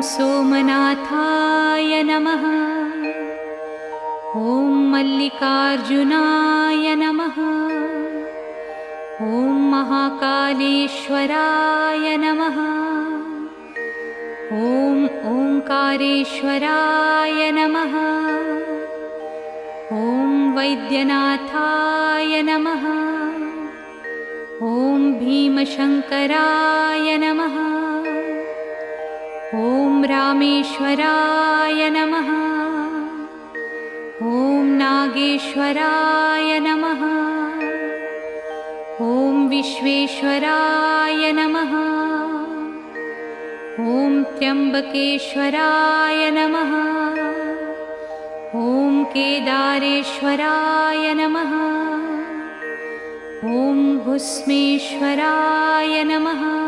सोमनाथाय नमः। ॐ मल्लिकार्जुनाय नमः। ॐ महाकालेश्वराय नमः। ॐ ओंकारेश्वराय नमः। ॐ वैद्यनाथाय नमः। ॐ भीमशंकराय नमः। ॐ रामेश्वराय नमः। ॐ नागेश्वराय नमः। ॐ विश्वेश्वराय नमः। ॐ त्र्यंबकेश्वराय नमः। ॐ केदारेश्वराय नमः। ॐ भुस्मेश्वराय नमः।